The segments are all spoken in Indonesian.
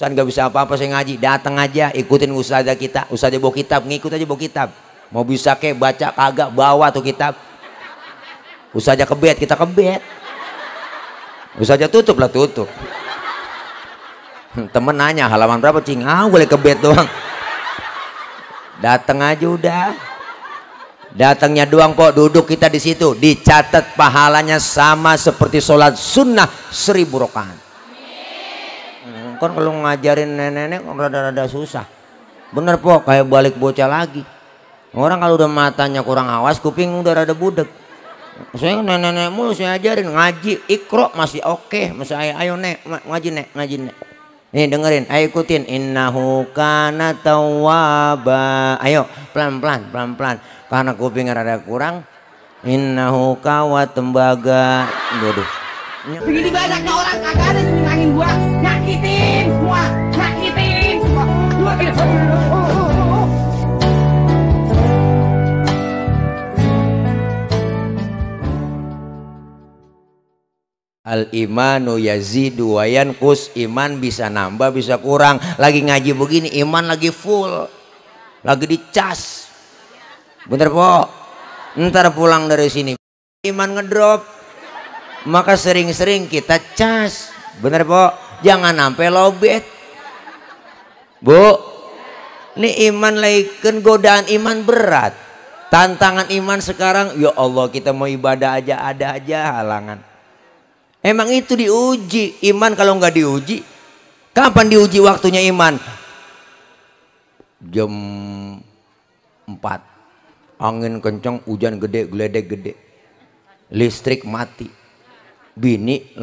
Ustaz nggak bisa apa-apa saya ngaji, datang aja ikutin ustazah kita, ustazah bawa kitab, ngikut aja bawa kitab. Mau bisa ke baca kagak bawa tuh kitab. Ustazah kebet, kita kebet. Ustazah tutup lah tutup. Temen nanya halaman berapa cing, boleh kebet doang. Datang aja udah. Datangnya doang kok, duduk kita di situ, dicatat pahalanya sama seperti sholat sunnah 1000 rakaat. Kan kalau ngajarin nenek-nenek rada-rada susah. Bener po, kayak balik bocah lagi. Orang kalau udah matanya kurang awas, kuping udah rada budek. Saya nenek-nenek mulu saya ajarin ngaji, ikro masih oke, masih ayo nek ngaji nek. Nih dengerin, ayo ikutin. Innahu kana tawwaba. Ayo pelan-pelan. Karena kupingnya rada kurang. Innahu kawat tembaga. Waduh. Begini banyaknya orang kagak ada yang nyenangin gua. Nyakitin semua. Gua kayak Al imanu yazidu wa yanqus. Iman bisa nambah bisa kurang. Lagi ngaji begini iman lagi full, lagi dicas, bener po. Ntar pulang dari sini iman ngedrop, maka sering-sering kita cas, bener po. Jangan sampai lobet bu. Ini iman lagi kan godaan iman berat. Tantangan iman sekarang ya Allah, kita mau ibadah aja ada aja halangan. Emang itu diuji iman. Kalau nggak diuji, kapan diuji waktunya iman? Jam 4 angin kencang, hujan gede, geledek gede, listrik mati, bini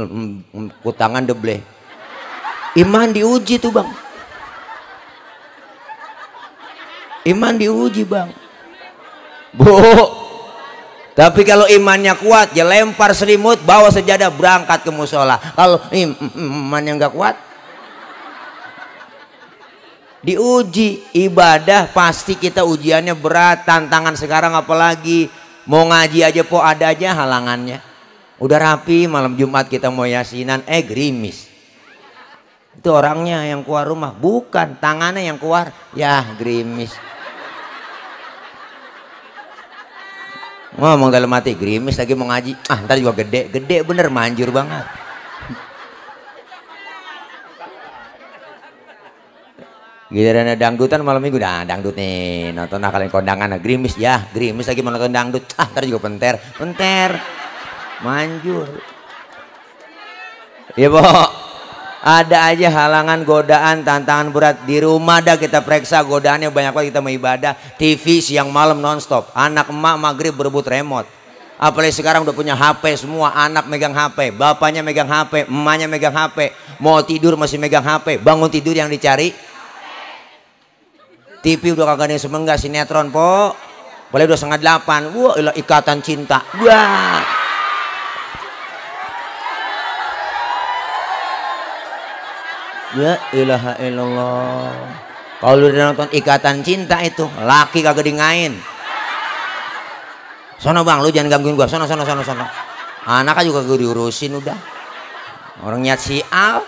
kutangan debleh. Iman diuji tuh bang, iman diuji bang bu. Tapi kalau imannya kuat, ya lempar selimut, bawa sejadah, berangkat ke musola. Kalau imannya nggak kuat, diuji. Ibadah pasti kita ujiannya berat. Tantangan sekarang apalagi mau ngaji aja po ada aja halangannya. Udah rapi malam Jumat kita mau yasinan, gerimis. Itu orangnya yang keluar rumah, bukan tangannya yang keluar, ya gerimis. Ngomong dalam hati, gerimis lagi mau ngaji, ntar juga gede bener, manjur banget. Giliran dangdutan malam minggu, dangdut nih, nonton kalian kondangan, gerimis ya, gerimis lagi mau nonton dangdut, ntar juga penter, manjur. Ya po, ada aja halangan, godaan, tantangan berat. Di rumah dah kita periksa godaannya banyak banget. Kita mau ibadah, TV siang malam nonstop, anak emak maghrib berebut remote. Apalagi sekarang udah punya HP semua, anak megang HP, bapaknya megang HP, emaknya megang HP, mau tidur masih megang HP, bangun tidur yang dicari TV. Udah kagak ada yang semenggak sinetron po, boleh udah 7:30. Wah Ikatan Cinta, wah. Ya ilaha illallah. Kalau udah nonton Ikatan Cinta itu laki kagak dingain. Sono bang, lu jangan gangguin gua. Sono. Anaknya juga gue diurusin udah. Orang nyat si Al.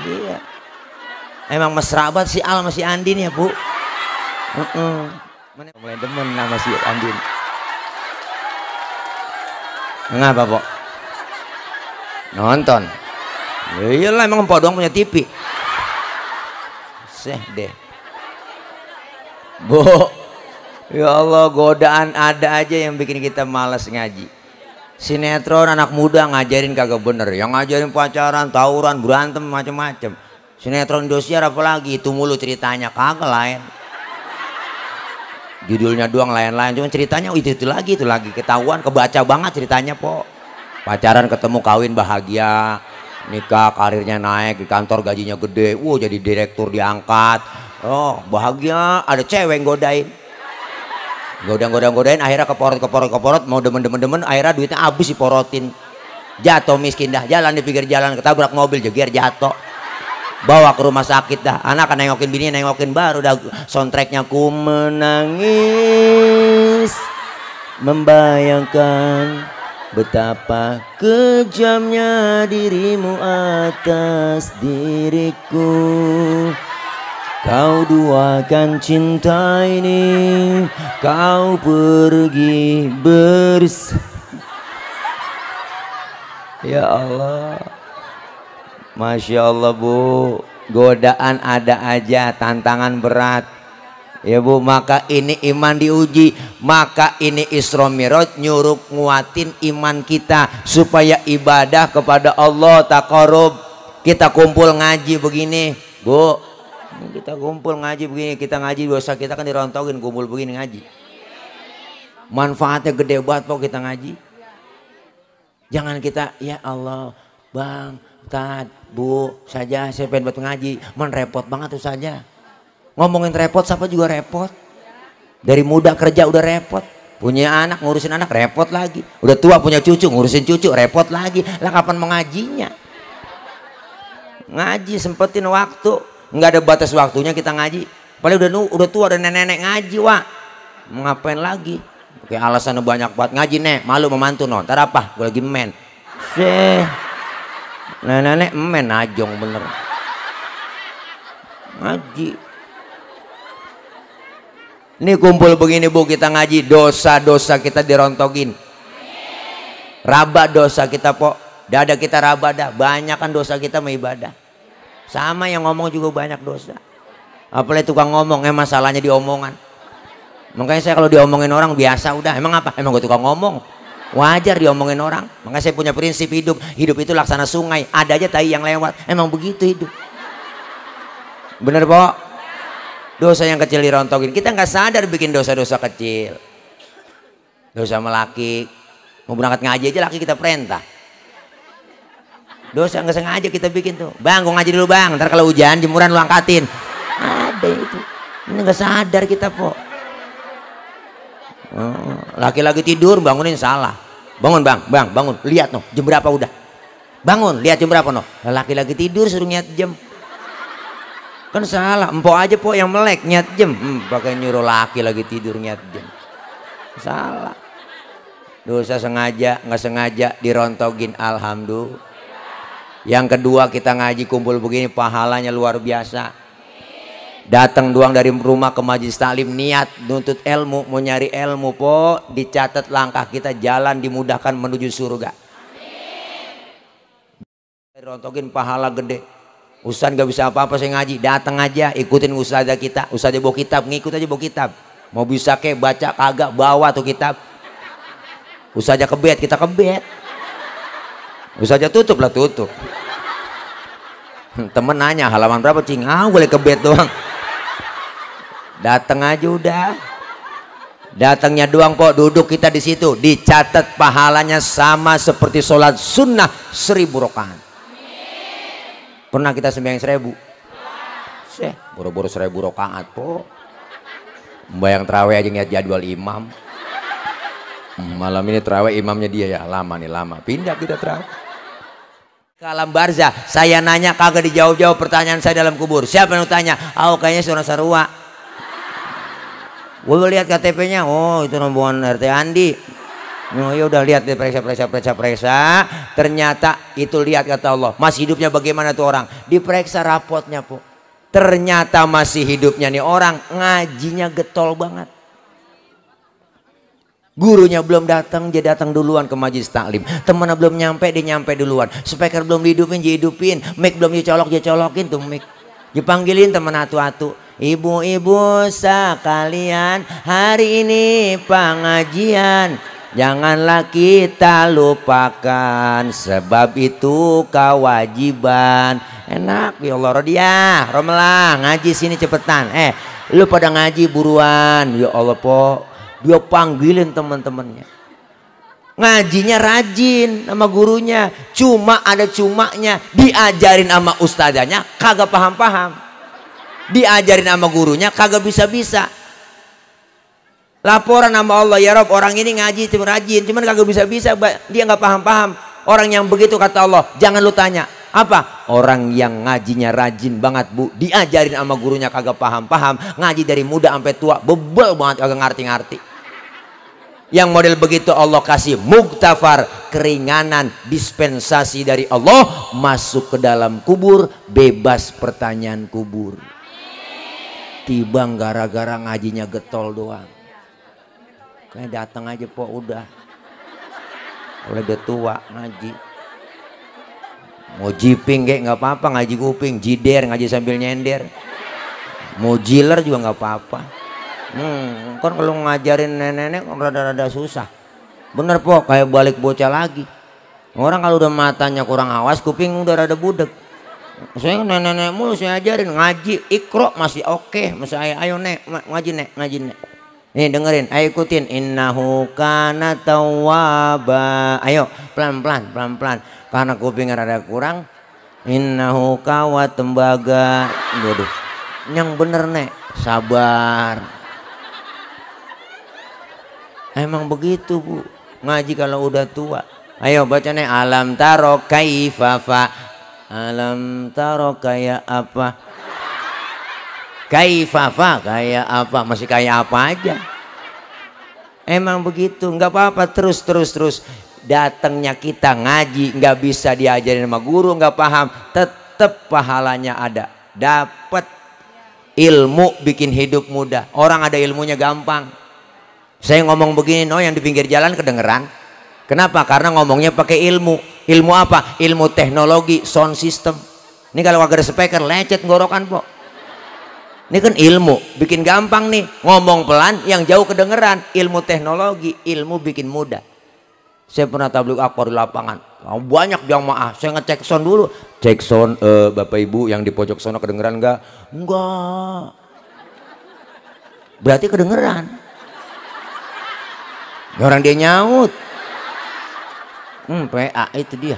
Iya. Emang mesra banget si Al sama si Andin ya bu. Mulai demen sama si Andin. Ngapa po? Nonton. Iyalah emang empok doang punya TV. Seh deh. Bu, ya Allah, godaan ada aja yang bikin kita malas ngaji. Sinetron anak muda ngajarin kagak bener, yang ngajarin pacaran, tawuran, berantem macem-macem. Sinetron Indosiar apalagi itu mulu ceritanya, kagak lain. Judulnya doang lain-lain, cuma ceritanya itu lagi ketahuan, kebaca banget ceritanya po. Pacaran ketemu kawin bahagia, nikah karirnya naik, di kantor gajinya gede, jadi direktur diangkat, bahagia. Ada cewek yang godain, godain, akhirnya keporot, mau demen, akhirnya duitnya habis diporotin, jatuh miskin dah, jalan di pinggir jalan, ketabrak mobil, jeger jatuh, bawa ke rumah sakit dah. Anak kan nengokin bini, nengokin, baru dah soundtracknya ku menangis membayangkan Betapa kejamnya dirimu atas diriku. Kau duakan cinta ini, kau pergi Ya Allah, Masya Allah Bu, godaan ada aja, tantangan berat ya Bu. Maka ini iman diuji, maka ini Isra Mi'raj nyuruh nguatin iman kita supaya ibadah kepada Allah taqarrub. Kita kumpul ngaji begini Bu, kita kumpul ngaji begini, kita ngaji dosa kita kan dirontogin, kumpul begini ngaji, manfaatnya gede banget kok kita ngaji. Jangan kita ya Allah Bang, Tad, Bu saja saya pengen buat ngaji, repot banget tuh saja. Ngomongin repot, siapa juga repot. Dari muda kerja udah repot, punya anak ngurusin anak repot lagi, udah tua punya cucu ngurusin cucu repot lagi. Lah kapan mengajinya? Ngaji sempetin waktu, nggak ada batas waktunya kita ngaji. Paling udah tua, udah nenek-nenek ngaji Wak, mau ngapain lagi? Kayak alasan banyak buat ngaji nek, malu memantu no, ntar apa? Gue lagi men. Nenek-nenek men ajong bener. Ngaji. Ini kumpul begini Bu, kita ngaji, dosa-dosa kita dirontogin. Raba dosa kita po, dada kita raba dah, banyak kan dosa kita mau ibadah. Sama yang ngomong juga banyak dosa. Apalagi tukang ngomong, masalahnya di omongan. Makanya saya kalau diomongin orang biasa udah, emang apa? Emang gue tukang ngomong, wajar diomongin orang. Makanya saya punya prinsip hidup itu laksana sungai, ada aja tai yang lewat, emang begitu hidup. Bener Po? Dosa yang kecil dirontogin, kita nggak sadar bikin dosa-dosa kecil. Dosa melaki, mau berangkat ngaji aja laki kita perintah. Dosa nggak sengaja kita bikin tuh, Bang gue ngaji dulu Bang, ntar kalau hujan jemuran lu angkatin. Ada itu, ini nggak sadar kita Po. Laki-laki tidur bangunin salah. Bangun Bang, bangun, lihat no, jam berapa udah. Bangun, lihat jam berapa no. Laki-laki tidur suruh niat jam. Kan salah, empok aja Po yang melek niat jam. Pakai nyuruh laki lagi tidur niat jam. Salah. Dosa sengaja, nggak sengaja dirontogin, alhamdulillah. Yang kedua, kita ngaji kumpul begini pahalanya luar biasa. Datang doang dari rumah ke majelis taklim, niat nuntut ilmu, mau nyari ilmu Po, dicatat langkah kita, jalan dimudahkan menuju surga. Rontogin pahala gede. Ustaz gak bisa apa-apa saya ngaji, datang aja ikutin ustazah kita, ustazah bawa kitab, ngikut aja bawa kitab. Mau bisa ke baca kagak, bawa tuh kitab. Ustazah kebet, kita kebet. Ustazah tutup lah tutup. Temen nanya halaman berapa cing, boleh kebet doang. Datang aja udah. Datangnya doang Po, duduk kita di situ, dicatat pahalanya sama seperti sholat sunnah 1000 rakaat. Pernah kita sembahyang 1000? Boro-boro 1000 rakaat Po. Membayang terawih aja ngeliat jadwal imam. Malam ini terawih imamnya dia ya, lama nih lama. Pindah kita terawih. Ke alam barzah, saya nanya kagak dijawab-jawab pertanyaan saya dalam kubur. Siapa yang tanya? Kayaknya seorang sarua. Gue lihat KTP-nya, oh itu rombongan RT Andi. Oh ya udah lihat deh, periksa. Ternyata itu lihat kata Allah, masih hidupnya bagaimana tuh orang? Diperiksa rapotnya Po. Ternyata masih hidupnya nih orang, ngajinya getol banget. Gurunya belum datang, dia datang duluan ke majelis taklim. Temennya belum nyampe, dia nyampe duluan. Speaker belum dihidupin, dia hidupin. Mic belum dicolokin tuh mic. Dipanggilin temen atu-atu. Ibu-ibu sekalian, hari ini pengajian. Janganlah kita lupakan, sebab itu kewajiban. Enak ya Allah, Rodiah, Romelah, ngaji sini cepetan. Lu pada ngaji buruan. Ya Allah Po, dia panggilin teman-temannya. Ngajinya rajin sama gurunya, cuma ada cumanya, diajarin sama ustazanya kagak paham-paham. Diajarin sama gurunya kagak bisa-bisa. Laporan sama Allah, ya Rob orang ini ngaji cuma rajin, cuman kagak bisa-bisa, dia nggak paham-paham. Orang yang begitu kata Allah, jangan lu tanya. Apa? Orang yang ngajinya rajin banget Bu, diajarin sama gurunya kagak paham-paham, ngaji dari muda sampai tua, bebel banget kagak ngerti-ngerti. Yang model begitu Allah kasih muktafar, keringanan, dispensasi dari Allah, masuk ke dalam kubur, bebas pertanyaan kubur. Tibang gara-gara ngajinya getol doang. Kayak datang aja po udah. Oleh udah tua ngaji. Mau jiping kayak nggak apa-apa, ngaji kuping, jider ngaji sambil nyender. Mau jiler juga nggak apa-apa. Kan kalau ngajarin nenek-nenek rada-rada susah. Bener po, kayak balik bocah lagi. Orang kalau udah matanya kurang awas, kuping udah rada budek. Saya nenek-nenek mulu saya ajarin ngaji, ikro masih oke. Masih ayo nek, ngaji nek. Nih dengerin, ayo ikutin. Innahu kana tawwaba. Ayo pelan-pelan. Karena kupingnya rada kurang. Innahu kawa tembaga. Waduh, yang bener nek, sabar. Emang begitu bu, ngaji kalau udah tua. Ayo baca nih, alam taro kaifafa. Alam taro kayak apa? Kaifafa kayak apa? Masih kayak apa aja. Emang begitu, nggak apa-apa, terus. Datangnya kita ngaji nggak bisa diajarin sama guru, nggak paham, tetap pahalanya ada. Dapat ilmu bikin hidup mudah. Orang ada ilmunya gampang. Saya ngomong begini, yang di pinggir jalan kedengeran. Kenapa? Karena ngomongnya pakai ilmu. Ilmu apa? Ilmu teknologi, sound system. Ini kalau kagak ada speaker, lecet ngorokan po. Ini kan ilmu, bikin gampang nih. Ngomong pelan, yang jauh kedengeran. Ilmu teknologi, ilmu bikin mudah. Saya pernah tabligh akbar di lapangan. Banyak jamaah, saya ngecek sound dulu. Cek sound, Bapak Ibu yang di pojok sono kedengeran enggak? Enggak. Berarti kedengeran. Orang dia nyaut. PA itu dia.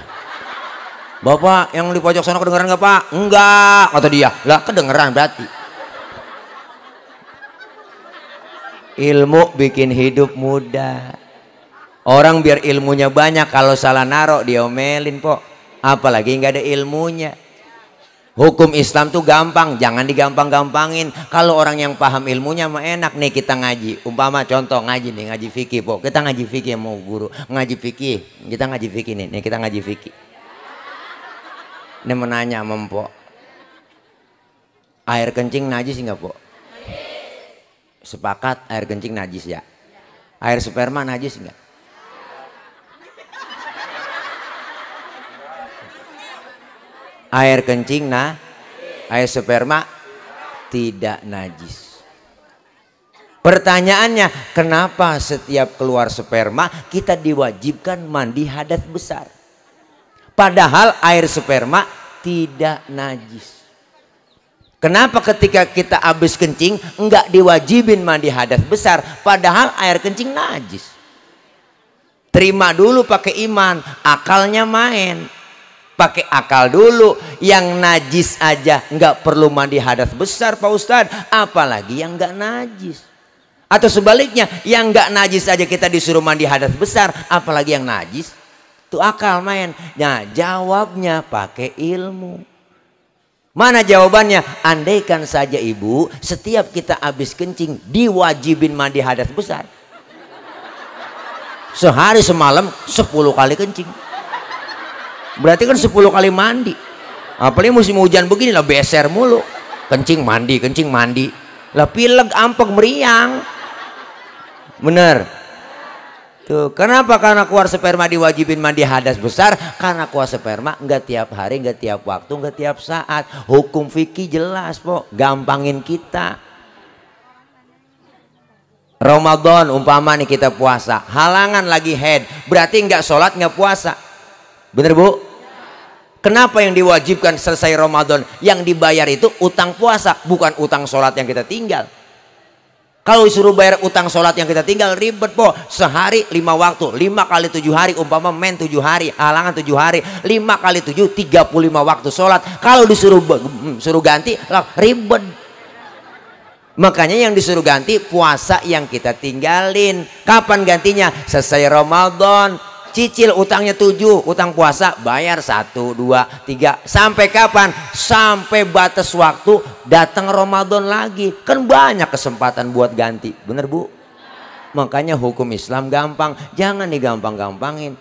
Bapak yang di pojok sana kedengeran nggak Pak? Enggak, kata dia. Lah kedengeran berarti. Ilmu bikin hidup mudah. Orang biar ilmunya banyak, kalau salah narok diomelin po. Apalagi nggak ada ilmunya. Hukum Islam tuh gampang, jangan digampang-gampangin. Kalau orang yang paham ilmunya mah enak nih kita ngaji. Umpama contoh ngaji nih, ngaji fikih po. Kita ngaji fikih mau guru ngaji fikih. Kita ngaji fikih nih kita ngaji fikih. Ini menanya sama po. Air kencing najis nggak po? Sepakat air kencing najis ya. Air sperma najis nggak? Air kencing air sperma tidak najis. Pertanyaannya, kenapa setiap keluar sperma kita diwajibkan mandi hadas besar? Padahal air sperma tidak najis. Kenapa ketika kita habis kencing enggak diwajibin mandi hadas besar, padahal air kencing najis? Terima dulu pakai iman, akalnya main. Pakai akal dulu, yang najis aja nggak perlu mandi hadas besar Pak Ustadz, apalagi yang nggak najis. Atau sebaliknya, yang nggak najis aja kita disuruh mandi hadas besar, apalagi yang najis. Itu akal main. Nah jawabnya pakai ilmu. Mana jawabannya? Andaikan saja ibu setiap kita habis kencing diwajibin mandi hadas besar, sehari semalam 10 kali kencing. Berarti kan 10 kali mandi. Apalagi musim hujan begini lah, beser mulu. Kencing mandi. Lah pileg, ampek, meriang. Bener. Tuh, kenapa? Karena keluar sperma diwajibin mandi hadas besar. Karena keluar sperma enggak tiap hari, enggak tiap waktu, enggak tiap saat. Hukum fikih jelas po, gampangin kita. Ramadan umpama nih kita puasa, halangan lagi head, berarti enggak sholat, enggak puasa. Bener bu? Kenapa yang diwajibkan selesai Ramadan? Yang dibayar itu utang puasa, bukan utang sholat yang kita tinggal. Kalau disuruh bayar utang sholat yang kita tinggal ribet po. Sehari 5 waktu, 5 kali 7 hari, umpama 7 hari, halangan 7 hari, 5 kali 7 35 waktu sholat. Kalau disuruh ganti ribet. Makanya yang disuruh ganti puasa yang kita tinggalin. Kapan gantinya? Selesai Ramadan. Cicil utangnya 7, utang puasa bayar 1, 2, 3. Sampai kapan? Sampai batas waktu datang Ramadan lagi. Kan banyak kesempatan buat ganti. Bener bu? Makanya hukum Islam gampang, jangan digampang-gampangin.